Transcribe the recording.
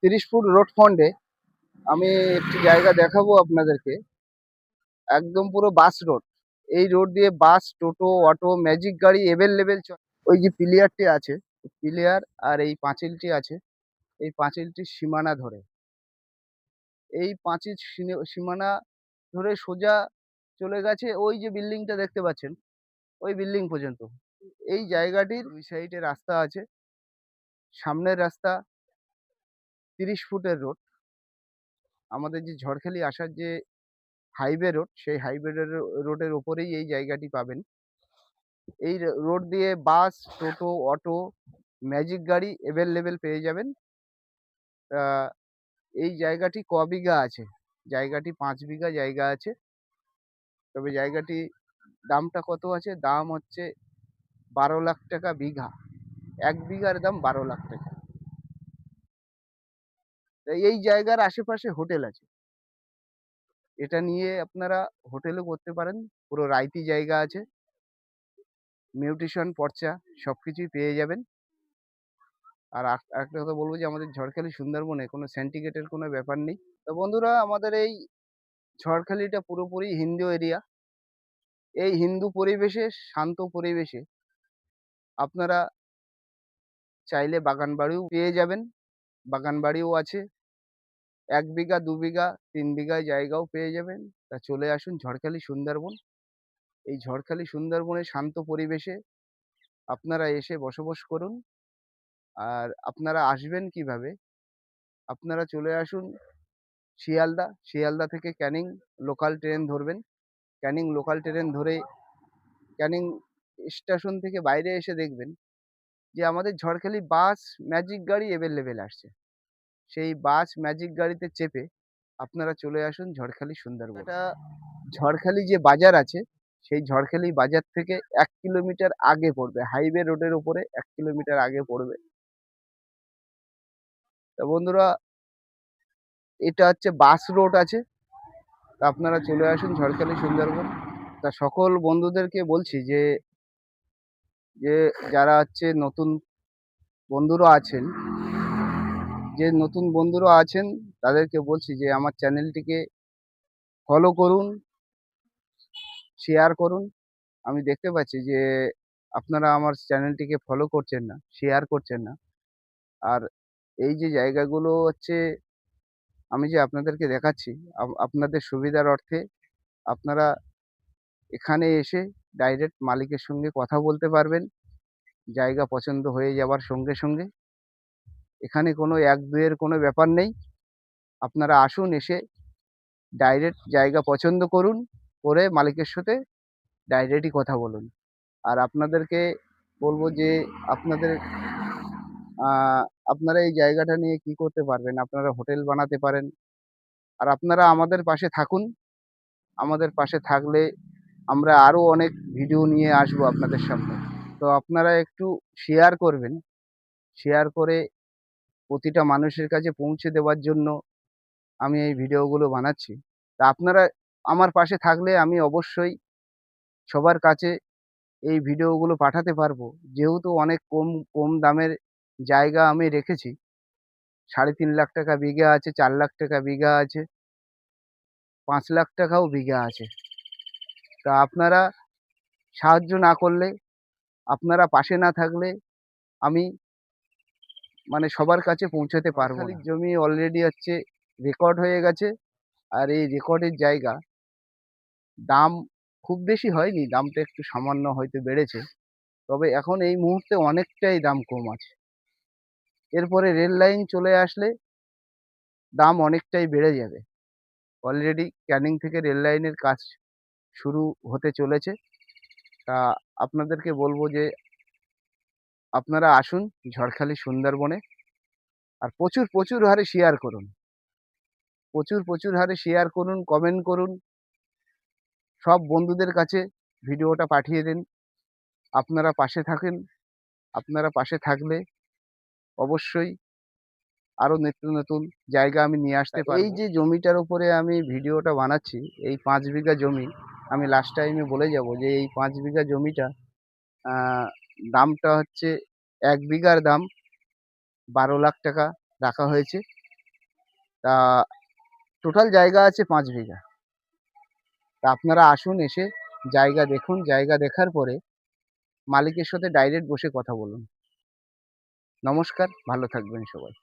30 foot road ফ্রন্টে আমি একটি জায়গা দেখাবো আপনাদেরকে। একদম পুরো বাস রোড। এই রোড দিয়ে বাস, টোটো, অটো, ম্যাজিক গাড়ি এভেলেবেল চলে। ওই যে পিলিয়ারটি আছে, পিলিয়ার আর এই পাঁচিলটি আছে, এই পাঁচিলটির সীমানা ধরে, এই পাঁচিল সীমানা ধরে সোজা চলে গেছে ওই যে বিল্ডিংটা দেখতে পাচ্ছেন, ওই বিল্ডিং পর্যন্ত। এই জায়গাটির দুই সাইডে রাস্তা আছে। সামনের রাস্তা 30 ফুটের রোড। আমাদের যে ঝড়খালি আসার যে হাইওয়ে রোড, সেই হাইওয়ে রোডের ওপরেই এই জায়গাটি পাবেন। এই রোড দিয়ে বাস, টোটো, অটো, ম্যাজিক গাড়ি এভেলেবেল পেয়ে যাবেন। তা এই জায়গাটি বিঘা আছে? জায়গাটি 5 বিঘা জায়গা আছে। তবে জায়গাটি দামটা কত আছে? দাম হচ্ছে 12 লাখ টাকা বিঘা। 1 বিঘার দাম 12 লাখ টাকা। এই জায়গার আশেপাশে হোটেল আছে। এটা নিয়ে আপনারা হোটেলও করতে পারেন। পুরো রাইতি জায়গা আছে। মিউটেশন, পর্চা সবকিছুই পেয়ে যাবেন। আর আরেকটা কথা বলবো যে আমাদের ঝড়খালি সুন্দরবনে কোনো সিন্ডিকেটের কোনো ব্যাপার নেই। তো বন্ধুরা, আমাদের এই ঝড়খালিটা পুরোপুরি হিন্দু এরিয়া। এই হিন্দু পরিবেশে, শান্ত পরিবেশে আপনারা চাইলে বাগান বাড়িও পেয়ে যাবেন। বাগান বাড়িও আছে। 1 বিঘা, 2 বিঘা, 3 বিঘায় জায়গাও পেয়ে যাবেন। তা চলে আসুন ঝড়খালি সুন্দরবন। এই ঝড়খালি সুন্দরবনের শান্ত পরিবেশে আপনারা এসে বসবাস করুন। আর আপনারা আসবেন কিভাবে? আপনারা চলে আসুন শিয়ালদা। শিয়ালদা থেকে ক্যানিং লোকাল ট্রেন ধরবেন। ক্যানিং লোকাল ট্রেন ধরে ক্যানিং স্টেশন থেকে বাইরে এসে দেখবেন যে আমাদের ঝড়খালি বাস, ম্যাজিক গাড়ি এভেলেবেল আসছে। সেই বাস, ম্যাজিক গাড়িতে চেপে আপনারা চলে আসুন ঝড়খালি সুন্দরবন। এটা ঝড়খালি যে বাজার আছে, সেই ঝড়খালি বাজার থেকে 1 কিলোমিটার আগে পড়বে। হাইওয়ে রোডের উপরে 1 কিলোমিটার আগে পড়বে। তা বন্ধুরা, এটা হচ্ছে বাস রোড আছে। তা আপনারা চলে আসুন ঝড়খালি সুন্দরবন। তা সকল বন্ধুদেরকে বলছি যে যে যারা হচ্ছে নতুন বন্ধুরা আছেন, তাদেরকে বলছি যে আমার চ্যানেলটিকে ফলো করুন, শেয়ার করুন। আমি দেখতে পাচ্ছি যে আপনারা আমার চ্যানেলটিকে ফলো করছেন না, শেয়ার করছেন না। আর এই যে জায়গাগুলো হচ্ছে আমি যে আপনাদেরকে দেখাচ্ছি, আপনাদের সুবিধার অর্থে আপনারা এখানে এসে ডাইরেক্ট মালিকের সঙ্গে কথা বলতে পারবেন। জায়গা পছন্দ হয়ে যাওয়ার সঙ্গে সঙ্গে। এখানে কোনো 1-2 এর কোনো ব্যাপার নেই। আপনারা আসুন, এসে ডাইরেক্ট জায়গা পছন্দ করুন, করে মালিকের সাথে ডাইরেক্টই কথা বলুন। আর আপনাদেরকে বলবো যে আপনাদের আপনারা এই জায়গাটা নিয়ে কি করতে পারবেন? আপনারা হোটেল বানাতে পারেন। আর আপনারা আমাদের পাশে থাকুন। আমাদের পাশে থাকলে আমরা আরো অনেক ভিডিও নিয়ে আসবো আপনাদের সামনে। তো আপনারা একটু শেয়ার করবেন। শেয়ার করে প্রতিটা মানুষের কাছে পৌঁছে দেওয়ার জন্য আমি এই ভিডিওগুলো বানাচ্ছি। তা আপনারা আমার পাশে থাকলে আমি অবশ্যই সবার কাছে এই ভিডিওগুলো পাঠাতে পারবো। যেহেতু অনেক কম কম দামের জায়গা আমি রেখেছি। 3.5 লাখ টাকা বিঘা আছে, 4 লাখ টাকা বিঘা আছে, 5 লাখ টাকাও বিঘা আছে। তা আপনারা সাহায্য না করলে, আপনারা পাশে না থাকলে আমি মানে সবার কাছে পৌঁছাতে পারবো না। জমি অলরেডি হচ্ছে রেকর্ড হয়ে গেছে। আর এই রেকর্ডের জায়গা দাম খুব বেশি হয়নি, দামটা একটু সামান্য হয়তো বেড়েছে। তবে এখন এই মুহূর্তে অনেকটাই দাম কম আছে। এরপরে রেল লাইন চলে আসলে দাম অনেকটাই বেড়ে যাবে। অলরেডি ক্যানিং থেকে রেল লাইনের কাজ শুরু হতে চলেছে। তা আপনাদেরকে বলবো যে আপনারা আসুন ঝড়খালি সুন্দরবনে। আর প্রচুর প্রচুর হারে শেয়ার করুন। প্রচুর প্রচুর হারে শেয়ার করুন, কমেন্ট করুন। সব বন্ধুদের কাছে ভিডিওটা পাঠিয়ে দিন। আপনারা পাশে থাকেন। আপনারা পাশে থাকলে অবশ্যই আরো নিত্য নতুন জায়গা আমি নিয়ে আসতে পারবো। এই যে জমিটার উপরে আমি ভিডিওটা বানাচ্ছি, এই 5 বিঘা জমি, আমি লাস্ট টাইমে বলে যাব যে এই 5 বিঘা জমিটা দামটা হচ্ছে 1 বিঘার দাম 12 লাখ টাকা রাখা হয়েছে। তা টোটাল জায়গা আছে ৫ বিঘা। তা আপনারা আসুন, এসে জায়গা দেখুন। জায়গা দেখার পরে মালিকের সাথে ডাইরেক্ট বসে কথা বলুন। নমস্কার, ভালো থাকবেন সবাই।